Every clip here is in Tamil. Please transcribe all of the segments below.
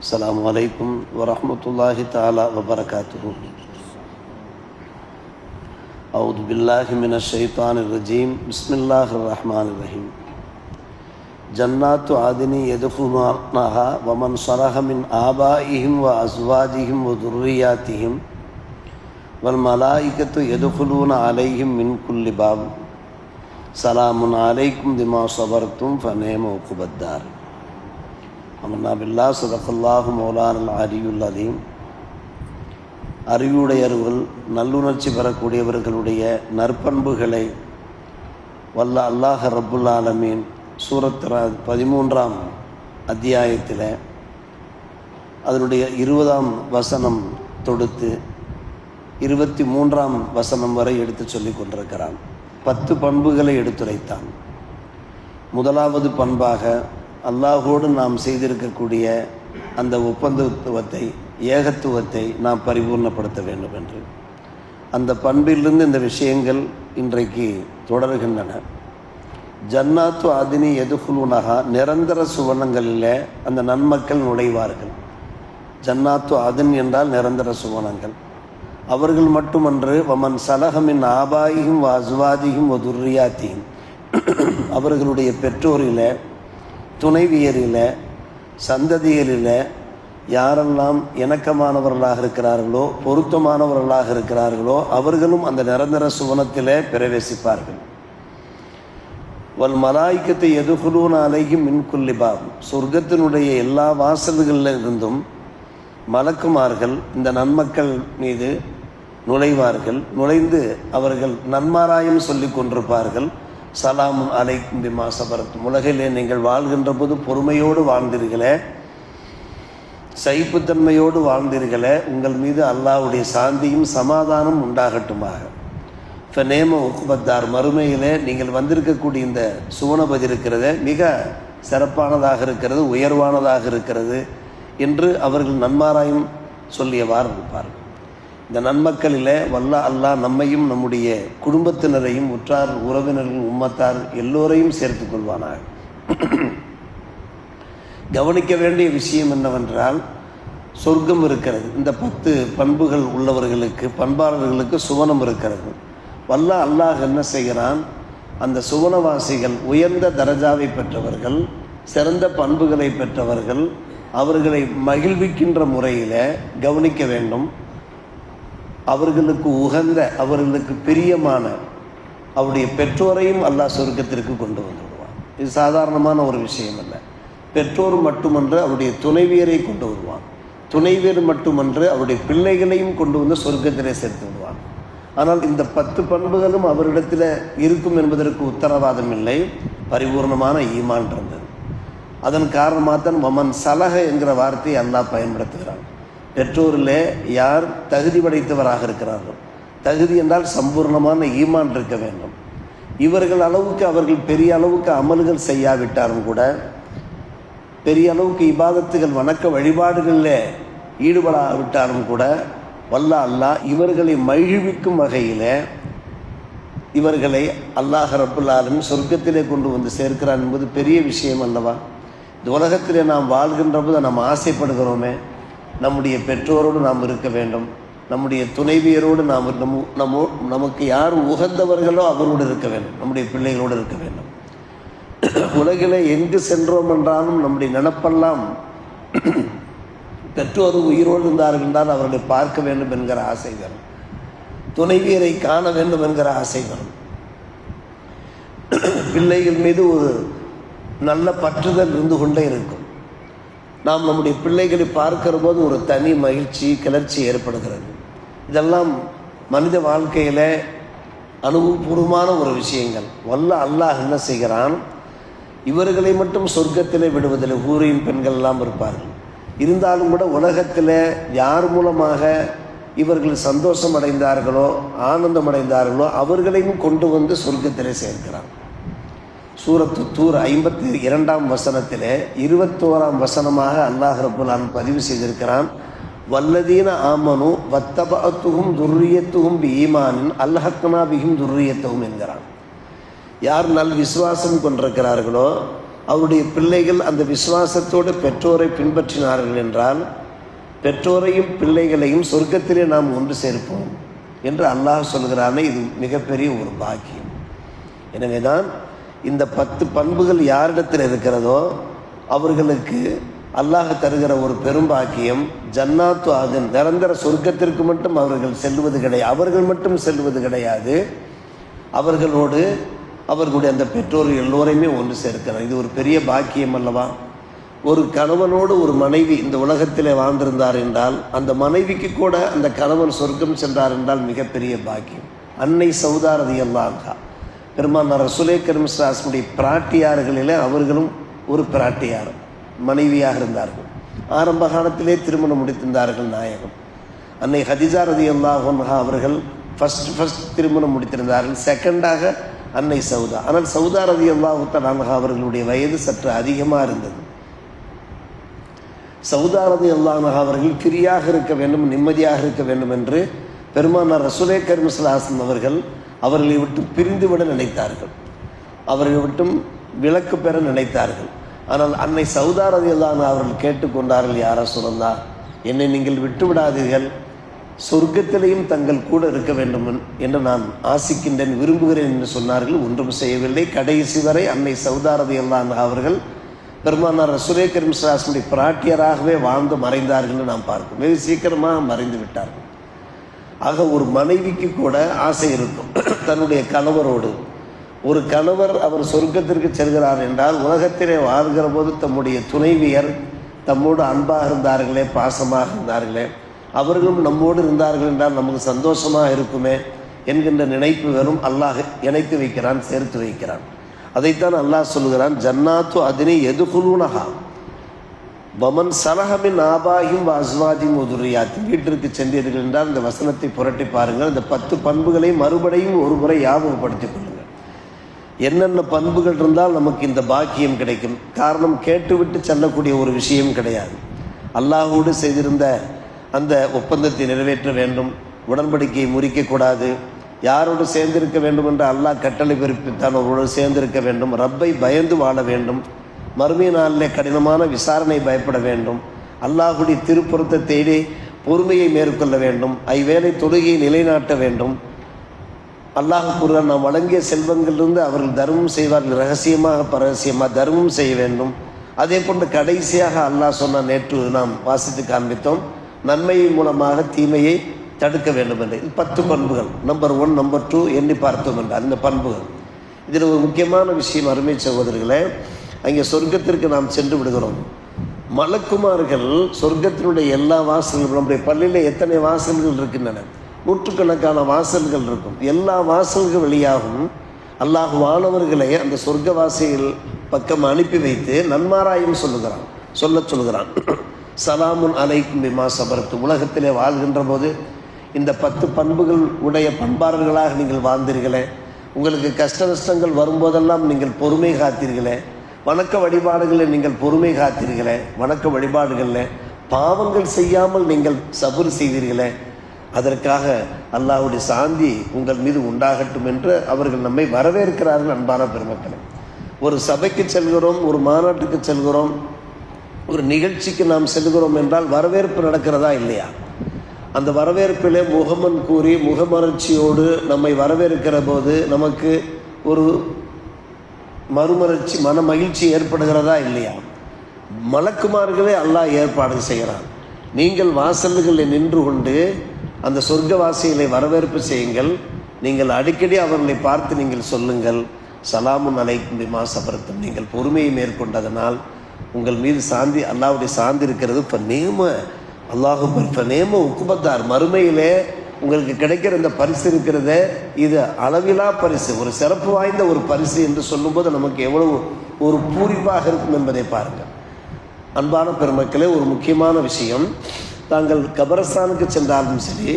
السلام عليكم ورحمة الله تعالى وبركاته. أعوذ بالله من الشيطان الرجيم. بسم الله الرحمن الرحيم. جنات عدن يدخلونها ومن صلح من آبائهم وأزواجهم وذرياتهم والملائكة يدخلون عليهم من كل باب سلام عليكم بما صبرتم فنعم عقبى الدار. அமன்னா பில்லா ஸதகல்லாஹு மௌலானல் அலியுல் அலீம். அறிவுடையவர்கள் நல்லுணர்ச்சி பெறக்கூடியவர்களுடைய நற்பண்புகளை வல்ல அல்லாஹ் ரப்புல் ஆலமீன் சூரத் 13ஆம் அத்தியாயத்தில் அதனுடைய 20ஆம் வசனம் தொடுத்து 23ஆம் வசனம் வரை எடுத்து சொல்லி கொண்டிருக்கிறான். 10 பண்புகளை எடுத்துரைத்தான். முதலாவது பண்பாக அல்லாஹோடு நாம் செய்திருக்கக்கூடிய அந்த ஒப்பந்தத்துவத்தை, ஏகத்துவத்தை நாம் பரிபூர்ணப்படுத்த வேண்டும் என்று அந்த பண்பிலிருந்து இந்த விஷயங்கள் இன்றைக்கு தொடர்கின்றன. ஜன்னாத்து ஆதினி எதுகுலுனஹா, நிரந்தர சுவனங்களில் அந்த நன்மக்கள் நுழைவார்கள். ஜன்னாத்து ஆதின் என்றால் நிரந்தர சுவனங்கள். அவர்கள் மட்டுமன்று, வமன் சலஹமின் ஆபாயிகும் அஸ்வாதிகும் துர்ரியாத்தியும், அவர்களுடைய பெற்றோரில், துணைவியரில், சந்ததியரில் யாரெல்லாம் இணக்கமானவர்களாக இருக்கிறார்களோ, பொருத்தமானவர்களாக இருக்கிறார்களோ அவர்களும் அந்த நிரந்தர சுவனத்திலே பிரவேசிப்பார்கள். வல் மலாய்க்கத்தை எதுகுலூன அலைஹிம் மின் குல்லி பாப், சொர்க்கத்தினுடைய எல்லா வாசல்களில் இருந்தும் மலக்குமார்கள் இந்த நன்மக்கள் மீது நுழைவார்கள். நுழைந்து அவர்கள் நன்மாராயம் சொல்லி கொண்டிருப்பார்கள். சலாமுன் அலைக்கும் பிமா சபரத்தும், உலகிலே நீங்கள் வாழ்கின்ற போது பொறுமையோடு வாழ்ந்தீர்களே, சகிப்புத்தன்மையோடு வாழ்ந்தீர்களே, உங்கள் மீது அல்லாஹ்வுடைய சாந்தியும் சமாதானம் உண்டாகட்டுமாக. ஃபனேம உக்பத்தார், மறுமையிலே நீங்கள் வந்திருக்கக்கூடிய இந்த சுவனபதி இருக்கிறத மிக சிறப்பானதாக இருக்கிறது, உயர்வானதாக இருக்கிறது என்று அவர்கள் நன்மாராயம் சொல்லியவாறு இருப்பார்கள். இந்த நன்மக்களில் வல்ல அல்லாஹ் நம்மையும் நம்முடைய குடும்பத்தினரையும் உற்றார் உறவினர்கள் உம்மத்தார் எல்லோரையும் சேர்த்து கொள்வானாக. கவனிக்க வேண்டிய விஷயம் என்னவென்றால், சொர்க்கம் இருக்கிறது. இந்த 10 பண்புகள் உள்ளவர்களுக்கு, பண்பாளர்களுக்கு சுவனம் இருக்கிறது. வல்ல அல்லாஹ் என்ன செய்கிறான், அந்த சுவனவாசிகள் உயர்ந்த தரஜாவை பெற்றவர்கள், சிறந்த பண்புகளை பெற்றவர்கள், அவர்களை மகிழ்விக்கின்ற முறையில் கவனிக்க வேண்டும். அவர்களுக்கு உகந்த, அவர்களுக்கு பிரியமான அவருடைய பெற்றோரையும் அல்லாஹ் சொர்க்கத்திற்கு கொண்டு வந்துவிடுவான். இது சாதாரணமான ஒரு விஷயம் அல்ல. பெற்றோர் மட்டுமன்று அவருடைய துணைவியரை கொண்டு வருவான். துணைவியர் மட்டுமன்று அவருடைய பிள்ளைகளையும் கொண்டு வந்து சொர்க்கத்திலே சேர்த்து விடுவான். ஆனால் இந்த 10 பண்புகளும் அவரிடத்தில் இருக்கும் என்பதற்கு உத்தரவாதம் இல்லை. பரிபூர்ணமான ஈமான் இருந்தது. அதன் காரணமாக தான் மமன் சலஹ என்கிற வார்த்தையை அல்லாஹ் பயன்படுத்துகிறான். பெற்றோரிலே யார் தகுதி படைத்தவராக இருக்கிறார்கள், தகுதி என்றால் சம்பூர்ணமான ஈமான் இருக்க வேண்டும். இவர்கள் அளவுக்கு அவர்கள் பெரிய அளவுக்கு அமல்கள் செய்யாவிட்டாலும் கூட, பெரிய அளவுக்கு இபாதத்துகள் வணக்க வழிபாடுகளில் ஈடுபடாவிட்டாலும் கூட, வல்ல அல்லாஹ் இவர்களை மகிழ்விக்கும் வகையில் இவர்களை அல்லாஹ் ரப்புல் ஆலமீன் சொர்க்கத்திலே கொண்டு வந்து சேர்க்கிறான் என்பது பெரிய விஷயம் அல்லவா? இந்த உலகத்திலே நாம் வாழ்கின்ற போது நாம் ஆசைப்படுகிறோமே, நம்முடைய பெற்றோரோடு நாம் இருக்க வேண்டும், நம்முடைய துணைவியரோடு நமக்கு யார் உகந்தவர்களோ அவரோடு இருக்க வேண்டும், நம்முடைய பிள்ளைகளோடு இருக்க வேண்டும். உலகிலே எங்கு சென்றோம் என்றாலும் நம்முடைய நினப்பெல்லாம் பெற்றோர் உயிரோடு இருந்தார்கள் என்றால் அவர்களை பார்க்க வேண்டும் என்கிற ஆசை வரும், துணைவியரை காண வேண்டும் என்கிற ஆசை வரும், பிள்ளைகள் மீது ஒரு நல்ல பற்றுதல் இருந்து கொண்டே இருக்கும். நாம் நம்முடைய பிள்ளைகளை பார்க்கிற போது ஒரு தனி மகிழ்ச்சி, கிளர்ச்சி ஏற்படுகிறது. இதெல்லாம் மனித வாழ்க்கையில் அனுபவபூர்வமான ஒரு விஷயங்கள். வல்ல அல்லாஹ் என்ன செய்கிறான், இவர்களை மட்டும் சொர்க்கத்திலே விடுவதில்லை. ஊரின் பெண்கள் எல்லாம் இருப்பார்கள். இருந்தாலும் கூட உலகத்தில் யார் மூலமாக இவர்கள் சந்தோஷம் அடைந்தார்களோ, ஆனந்தம் அடைந்தார்களோ அவர்களையும் கொண்டு வந்து சொர்க்கத்திலே சேர்க்கிறான். சூரத்து தூர் 52ஆம் வசனத்திலே 21ஆம் வசனமாக அல்லாஹ் ரப்புல் ஆலமீன் பதிவு செய்திருக்கிறான். வல்லதீன ஆமனு வத்தபஅத்துஹும் துர்ரியத்துஹும் பீமானின் அல்ஹக்னா பிஹிம் துர்ரியத்துஹும் என்கிறான். யார் நல் விசுவாசம் கொண்டிருக்கிறார்களோ, அவருடைய பிள்ளைகள் அந்த விசுவாசத்தோடு பெற்றோரை பின்பற்றினார்கள் என்றால் பெற்றோரையும் பிள்ளைகளையும் சொர்க்கத்திலே நாம் ஒன்று சேர்ப்போம் என்று அல்லாஹ் சொல்கிறானே, இது மிகப்பெரிய ஒரு பாக்கியம். எனவே தான் இந்த 10 பண்புகள் யாரிடத்தில் இருக்கிறதோ அவர்களுக்கு அல்லாஹ் தருகிற ஒரு பெரும் பாக்கியம், ஜன்னாத்து ஆதன், நிரந்தர சொர்க்கத்திற்கு மட்டும் அவர்கள் செல்வது கிடையாது. அவர்கள் மட்டும் செல்வது கிடையாது, அவர்களோடு அவர்களுடைய அந்த பெற்றோர்கள் எல்லோரையுமே ஒன்று சேர்க்கிறார். இது ஒரு பெரிய பாக்கியம் அல்லவா? ஒரு கணவனோடு ஒரு மனைவி இந்த உலகத்திலே வாழ்ந்திருந்தார் என்றால் அந்த மனைவிக்கு கூட அந்த கணவன் சொர்க்கம் சென்றார் என்றால் மிகப்பெரிய பாக்கியம். அன்னை சௌதா ரலியல்லாஹு அன்ஹா பெருமானார் ரசூலே கரீம் ஸல்லல்லாஹு அலைஹி வஸல்லம் பிராட்டியார்களிலே அவர்களும் ஒரு பிராட்டியார் மனைவியாக இருந்தார்கள். ஆரம்ப காலத்திலே திருமணம் முடித்திருந்தார்கள் நாயகம். அன்னை ஹதீஜா ரலியல்லாஹு அன்ஹா அவர்கள் ஃபர்ஸ்ட் திருமணம் முடித்திருந்தார்கள். செகண்டாக அன்னை சௌதா. ஆனால் சௌதா ரலியல்லாஹு தஆலா அன்ஹா அவர்களுடைய வயது சற்று அதிகமாக இருந்தது. சௌதா ரலியல்லாஹு அன்ஹா அவர்கள் ஃப்ரீயாக இருக்க வேண்டும், நிம்மதியாக இருக்க வேண்டும் என்று பெருமானார் ரசூலே கரீம் ஸல்லல்லாஹு அலைஹி வஸல்லம் அவர்கள் அவர்களை விட்டு பிரிந்துவிட நினைத்தார்கள், அவர்களை விட்டும் விலக்கு பெற நினைத்தார்கள். ஆனால் அன்னை சௌதா ரலியல்லாஹு அன்ஹா அவர்கள் கேட்டுக்கொண்டார்கள், யா ரசூலல்லாஹ், என்னை நீங்கள் விட்டு விடாதீர்கள், சொர்க்கத்திலேயும் தங்கள் கூட இருக்க வேண்டும் என்று நான் ஆசிக்கின்றேன், விரும்புகிறேன் என்று சொன்னார்கள். ஒன்றும் செய்யவில்லை. கடைசி வரை அன்னை சௌதா ரலியல்லாஹு அன்ஹா அவர்கள் பெருமானார் ரசூலே கரீம் ஸல்லல்லாஹு அலைஹி வஸல்லம் பிராட்டியராகவே வாழ்ந்து மறைந்தார்கள் என்று நாம் பார்க்கிறோம். வெகு சீக்கிரமாக மறைந்து விட்டார்கள். ஆக ஒரு மனைவிக்கு கூட ஆசை இருக்கும் தன்னுடைய கணவரோடு. ஒரு கணவர் அவர் சொர்க்கத்திற்கு செல்கிறார் என்றால் உலகத்திலே வாழ்கிற போது தம்முடைய துணைவியர் தம்மோடு அன்பாக இருந்தார்களே, பாசமாக இருந்தார்களே, அவர்களும் நம்மோடு இருந்தார்கள் என்றால் நமக்கு சந்தோஷமாக இருக்குமே என்கின்ற நினைப்பு வெறும் அல்லாஹ் இணைத்து வைக்கிறான், சேர்த்து வைக்கிறான். அதைத்தான் அல்லாஹ் சொல்லுகிறான், ஜன்னாத்து அதினி எதுகுலூனஹா வமன் சலஹமின் ஆபாயும் அஸ்வாஜிம் உதுரியாத்தி. வீட்டிற்கு சென்றீர்கள் என்றால் இந்த வசனத்தை புரட்டி பாருங்கள். இந்த 10 பண்புகளை மறுபடியும் ஒரு முறை ஞாபகப்படுத்திக் கொள்ளுங்கள். என்னென்ன பண்புகள் இருந்தால் நமக்கு இந்த பாக்கியம் கிடைக்கும். காரணம், கேட்டுவிட்டு செல்லக்கூடிய ஒரு விஷயம் கிடையாது. அல்லாஹோடு செய்திருந்த அந்த ஒப்பந்தத்தை நிறைவேற்ற வேண்டும், உடன்படிக்கையை முறிக்கக்கூடாது, யாரோடு சேர்ந்திருக்க வேண்டும் என்று அல்லாஹ் கட்டளை பிறப்பித்தான் அவரோடு சேர்ந்திருக்க வேண்டும், ரப்பை பயந்து வாழ வேண்டும், மறுமை நாளிலே கடினமான விசாரணை பயப்பட வேண்டும், அல்லாஹுடைய திருப்புறத்தை தேடி பொறுமையை மேற்கொள்ள வேண்டும், ஐவேளை தொழுகையை நிலைநாட்ட வேண்டும். அல்லாஹ் கூறுகிறான், நாம் வழங்கிய செல்வங்களிலிருந்து அவர்கள் தர்மம் செய்வார்கள், ரகசியமாக பரகசியமாக தர்மம் செய்ய வேண்டும். அதே போன்று கடைசியாக அல்லாஹ் சொன்ன, நேற்று நாம் வாசித்து காண்பித்தோம், நன்மையின் மூலமாக தீமையை தடுக்க வேண்டும் என்று. 10 பண்புகள். நம்பர் 1, நம்பர் 2 எண்ணி பார்த்தோம் என்றால் இந்த பண்புகள். இதில் ஒரு முக்கியமான விஷயம், அருமை சகோதரர்களே, அங்கே சொர்க்கத்திற்கு நாம் சென்று விடுகிறோம். மலக்குமார்கள் சொர்க்கத்தினுடைய எல்லா வாசல்களும், நம்முடைய பள்ளியில் எத்தனை வாசல்கள் இருக்கின்றன, நூற்றுக்கணக்கான வாசல்கள் இருக்கும். எல்லா வாசல்கள் வழியாகவும் அல்லாஹ் வானவர்களை அந்த சொர்க்கவாசிகள் பக்கம் அனுப்பி வைத்து நன்மாராயம் சொல்லுகிறான். சலாமுன் அலைக்கும் பிமா சபரத்தும். உலகத்திலே வாழ்கின்ற போது இந்த 10 பண்புகள் உடைய பண்பாளர்களாக நீங்கள் வாழ்ந்தீர்களே, உங்களுக்கு கஷ்ட நஷ்டங்கள் வரும்போதெல்லாம் நீங்கள் பொறுமை காத்தீர்களே, வணக்க வழிபாடுகளில் நீங்கள் பொறுமை காத்தீர்களே, வணக்க வழிபாடுகளில் பாவங்கள் செய்யாமல் நீங்கள் சபுர் செய்தீர்களே, அதற்காக அல்லாஹ்வுடைய சாந்தி உங்கள் மீது உண்டாகட்டும் என்று அவர்கள் நம்மை வரவேற்கிறார்கள். அன்பான பெருமக்களே, ஒரு சபைக்கு செல்கிறோம், ஒரு மாநாட்டுக்கு செல்கிறோம், ஒரு நிகழ்ச்சிக்கு நாம் செல்கிறோம் என்றால் வரவேற்பு நடக்கிறதா இல்லையா? அந்த வரவேற்பிலே முகமன் கூறி முகமலர்ச்சியோடு நம்மை வரவேற்கிற போது நமக்கு ஒரு மறுமலர்ச்சி, மன மகிழ்ச்சி ஏற்படுகிறதா இல்லையா? மலக்குமார்களே அல்லாஹ் ஏற்பாடு செய்கிறான். நீங்கள் வாசல்களில் நின்று கொண்டு அந்த சொர்க்கவாசிகளை வரவேற்பு செய்யுங்கள். நீங்கள் அடிக்கடி அவர்களை பார்த்து நீங்கள் சொல்லுங்கள், சலாமுன் அலைக்கும் பிமா சபரத்தும். நீங்கள் பொறுமையை மேற்கொண்டதனால் உங்கள் மீது சாந்தி, அல்லாஹ்வுடைய சாந்தி இருக்கிறது. இப்போ நேம அல்லாஹு இப்போ நேம உக்குபத்தார், மறுமையிலே உங்களுக்கு கிடைக்கிற இந்த பரிசு இருக்கிறத, இது அளவிலா பரிசு, ஒரு சிறப்பு வாய்ந்த ஒரு பரிசு என்று சொல்லும்போது நமக்கு எவ்வளவு ஒரு பூரிப்பாக இருக்கும் என்பதை பாருங்கள். அன்பான பெருமக்களே, ஒரு முக்கியமான விஷயம், தாங்கள் கபரஸ்தானுக்கு சென்றாலும் சரி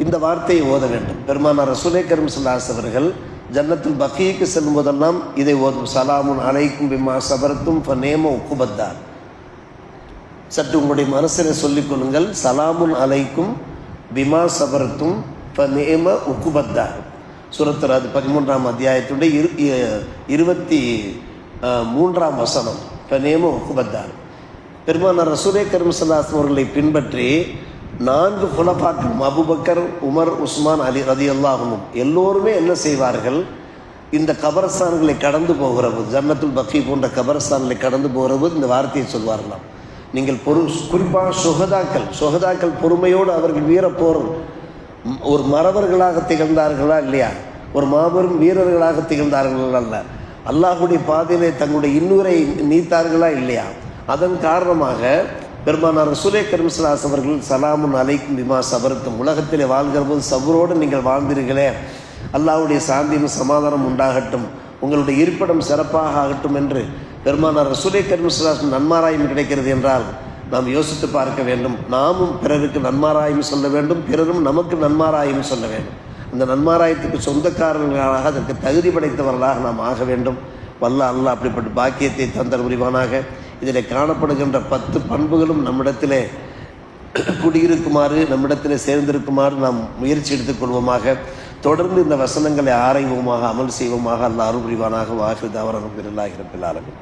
இந்த வார்த்தையை ஓத வேண்டும். பெருமானார் ரசூலே கரீம் ஸல்லல்லாஹு அலைஹி வஸல்லம் அவர்கள் ஜன்னத்துல் பக்கீக்கு செல்லும் போதெல்லாம் இதை ஓதும். சலாமுன் அலைக்கும் பிமா சபரத்தும் ஃபநேம உக்குபத்தார். சற்று உங்களுடைய மனசில் சொல்லிக் கொள்ளுங்கள், சலாமுன் அலைக்கும் பிமா சபரத்தும் ஃபநேம உக்குபத்தார். சூரத்துல் அது 13ஆம் அத்தியாயத்துடைய 3ஆம் வசனம். நேம உக்குபத்தார். பெருமானார் ரசூலே கரீம் ஸல்லல்லாஹு அலைஹி அவர்களை பின்பற்றி 4 குலஃபாக்கள் அபூபக்கர், உமர், உஸ்மான், அலி ரலியல்லாஹு அன்ஹும் எல்லோருமே என்ன செய்வார்கள், இந்த கபரஸ்தான்களை கடந்து போகிற போது, ஜன்னத்துல் பக்கீ போன்ற கபரஸ்தான்களை கடந்து போகிற போது இந்த வார்த்தையை சொல்வார்களாம். நீங்கள் குறிப்பாக சுகதாக்கள் பொறுமையோடு அவர்கள் வீரப்போர் ஒரு மறவர்களாக திகழ்ந்தார்களா இல்லையா, ஒரு மாபெரும் வீரர்களாக திகழ்ந்தார்கள் அல்ல, அல்லாஹுடைய பாதையிலே தங்களுடைய இன்னுரை நீத்தார்களா இல்லையா. அதன் காரணமாக பெருமானார் ரசூலே கரீம் ஸல்லல்லாஹு அலைஹி அவர்கள் சலாமுன் அலைக்கும் பிமா சபர்த்தும், உலகத்திலே வாழ்கிற போது சபரோடு நீங்கள் வாழ்ந்தீர்களே, அல்லாஹ்வுடைய சாந்தியும் சமாதானம் உண்டாகட்டும், உங்களுடைய இருப்பிடம் சிறப்பாக ஆகட்டும் என்று பெருமானார் ரசூலே கரீம் ஸல்லல்லாஹு அலைஹி நன்மாராயம் கிடைக்கிறது என்றால் நாம் யோசித்து பார்க்க வேண்டும். நாமும் பிறருக்கு நன்மாராயம் சொல்ல வேண்டும், பிறரும் நமக்கு நன்மாராயம் சொல்ல வேண்டும். அந்த நன்மாராயத்துக்கு சொந்தக்காரர்களாக அதற்கு தகுதி படைத்தவர்களாக நாம் ஆக வேண்டும். அல்லாஹ் அப்படிப்பட்ட பாக்கியத்தை தந்தர் புரிவானாக. இதில் காணப்படுகின்ற 10 பண்புகளும் நம்மிடத்திலே குடியிருக்குமாறு, நம்மிடத்திலே சேர்ந்திருக்குமாறு நாம் முயற்சி எடுத்துக்கொள்வோமாக. தொடர்ந்து இந்த வசனங்களை ஆராய்வோமாக, அமல் செய்வோமாக. அல்லாஹ் அருள் புரிவானாக. வாஹிரு தஅவானா அல்ஹம்துலில்லாஹி ரப்பில் ஆலமீன்.